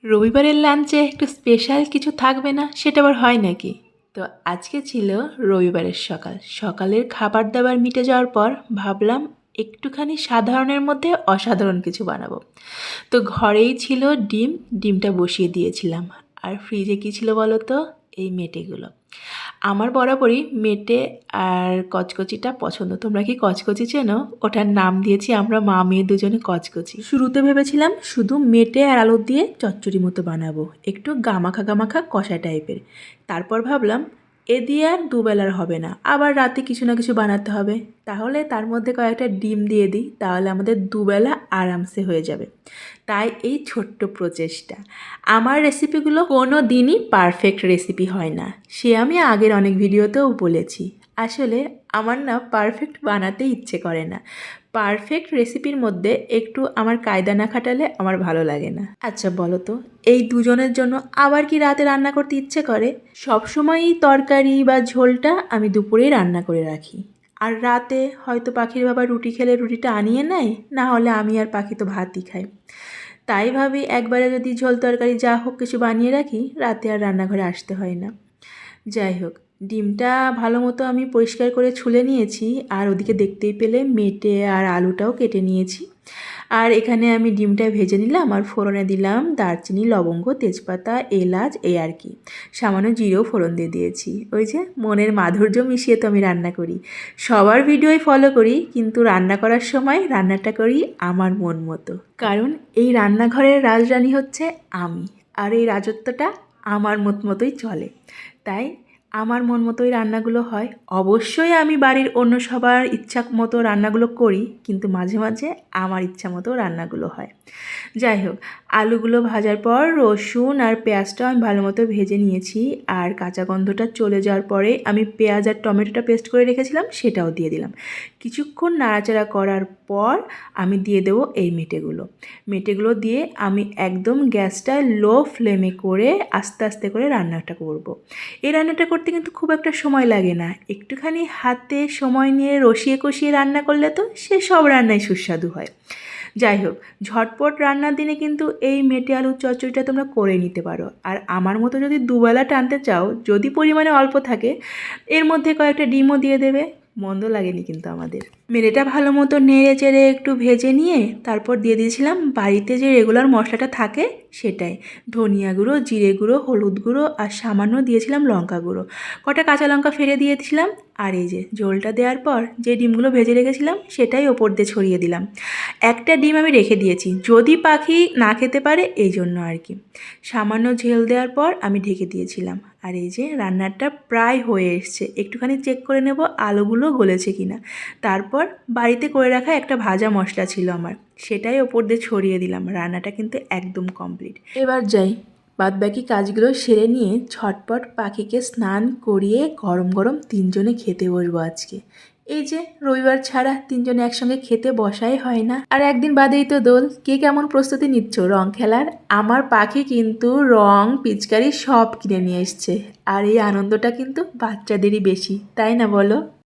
রবিবারের লাঞ্চে একটু স্পেশাল কিছু থাকবে না, সেটা আবার হয় নাকি? তো আজকে ছিল রবিবারের সকাল। সকালের খাবার দাবার মিটে যাওয়ার পর ভাবলাম একটুখানি সাধারণের মধ্যে অসাধারণ কিছু বানাবো। তো ঘরেই ছিল ডিম, ডিমটা বসিয়ে দিয়েছিলাম। আর ফ্রিজে কী ছিল বলো তো? এই মেটেগুলো। আমার বরাবরই মেটে আর কচকচিটা পছন্দ। তোমরা কি কচকচি চেনো? ওটার নাম দিয়েছি আমরা মা মেয়ে দুজনে কচকচি। শুরুতে ভেবেছিলাম শুধু মেটে আর আলু দিয়ে চচ্চড়ি মতো বানাবো, একটু গামাখা গামাখা কষা টাইপের। তারপর ভাবলাম এ দিয়ে আর দুবেলার হবে না, আবার রাতে কিছু না কিছু বানাতে হবে। তাহলে তার মধ্যে কয়েকটা ডিম দিয়ে দিই, তাহলে আমাদের দুবেলা আরামসে হয়ে যাবে। তাই এই ছোট্ট প্রচেষ্টা। আমার রেসিপিগুলো কোনো দিনই পারফেক্ট রেসিপি হয় না, সে আমি আগের অনেক ভিডিওতেও বলেছি। আসলে আমার না পারফেক্ট বানাতে ইচ্ছে করে না। পারফেক্ট রেসিপির মধ্যে একটু আমার কায়দা না খাটালে আমার ভালো লাগে না। আচ্ছা বলো তো, এই দুজনের জন্য আবার কি রাতে রান্না করতে ইচ্ছে করে? সবসময়ই তরকারি বা ঝোলটা আমি দুপুরেই রান্না করে রাখি। আর রাতে হয়তো পাখির বাবা রুটি খেলে রুটিটা আনিয়ে নেয়, না হলে আমি আর পাখি তো ভাতই খাই। তাই ভাবি একবারে যদি ঝোল তরকারি যা হোক কিছু বানিয়ে রাখি, রাতে আর রান্নাঘরে আসতে হয় না। যাই হোক, ডিমটা ভালো মতো আমি পরিষ্কার করে ছুলে নিয়েছি। আর ওদিকে দেখতেই পেলে মেটে আর আলুটাও কেটে নিয়েছি। আর এখানে আমি ডিমটা ভেজে নিলাম আর ফোড়নে দিলাম দারচিনি, লবঙ্গ, তেজপাতা, এলাচ, এই আর কি। সামান্য জিরেও ফোড়ন দিয়ে দিয়েছি। ওই যে মনের মাধুর্য মিশিয়ে তো আমি রান্না করি। সবার ভিডিওই ফলো করি, কিন্তু রান্না করার সময় রান্নাটা করি আমার মন মতো। কারণ এই রান্নাঘরের রাজরানী হচ্ছে আমি, আর এই রাজত্বটা আমার মত মতোই চলে। তাই আমার মন মতোই রান্নাগুলো হয়। অবশ্যই আমি বাড়ির অন্য সবার ইচ্ছা মতো রান্নাগুলো করি, কিন্তু মাঝে মাঝে আমার ইচ্ছা মতো রান্নাগুলো হয়। যাই হোক, আলুগুলো ভাজার পর রসুন আর পেঁয়াজটাও আমি ভালো মতো ভেজে নিয়েছি। আর কাঁচা গন্ধটা চলে যাওয়ার পরে আমি পেঁয়াজ আর টমেটোটা পেস্ট করে রেখেছিলাম, সেটাও দিয়ে দিলাম। কিছুক্ষণ নাড়াচাড়া করার পর আমি দিয়ে দেবো এই মেটেগুলো দিয়ে আমি একদম গ্যাসটা লো ফ্লেমে করে আস্তে আস্তে করে রান্নাটা করব। এই রান্নাটা করতে কিন্তু খুব একটা সময় লাগে না, একটুখানি হাতে সময় নিয়ে রসিয়ে কষিয়ে রান্না করলে তো সে সব রান্নাই সুস্বাদু হয়। যাই হোক, ঝটপট রান্নার দিনে কিন্তু এই মেটে আলুর চচ্চড়িটা তোমরা করে নিতে পারো। আর আমার মতো যদি দুবেলা টানতে চাও, যদি পরিমাণে অল্প থাকে, এর মধ্যে কয়েকটা ডিমও দিয়ে দেবে, মন্দ লাগেনি কিন্তু আমাদের। মেটেটা ভালো মতো নেড়ে চেড়ে একটু ভেজে নিয়ে তারপর দিয়ে দিয়েছিলাম বাড়িতে যে রেগুলার মশলাটা থাকে সেটাই। ধনিয়া গুঁড়ো, জিরে গুঁড়ো, হলুদ গুঁড়ো আর সামান্য দিয়েছিলাম লঙ্কা গুঁড়ো। কটা কাঁচা লঙ্কা ফেলে দিয়েছিলাম। আর এই যে ঝোলটা দেওয়ার পর যে ডিমগুলো ভেজে রেখেছিলাম সেটাই ওপর দিয়ে ছড়িয়ে দিলাম। একটা ডিম আমি রেখে দিয়েছি, যদি পাখি না খেতে পারে এই জন্য আর কি। সামান্য ঝোল দেওয়ার পর আমি ঢেকে দিয়েছিলাম। আর এই যে রান্নাটা প্রায় হয়ে এসছে, একটুখানি চেক করে নেব আলুগুলো গলেছে কিনা। তারপর বাড়িতে করে রাখা একটা ভাজা মশলা ছিল আমার, সেটাই ওপর দিয়ে ছড়িয়ে দিলাম। রান্নাটা কিন্তু একদম কমপ্লিট। এবার যাই, বাদবাকি কাজগুলো সেরে নিয়ে ঝটপট পাখিকে স্নান করিয়ে গরম গরম তিনজনে খেতে বসবো আজকে। এই যে রবিবার ছাড়া তিনজনে একসঙ্গে খেতে বসাই হয় না। আর একদিন বাদেই তো দোল। কে কেমন প্রস্তুতি নিচ্ছ রং খেলার? আমার পাখি কিন্তু রং পিচকারি সব কিনে নিয়ে এসছে। আর এই আনন্দটা কিন্তু বাচ্চাদেরই বেশি, তাই না বলো?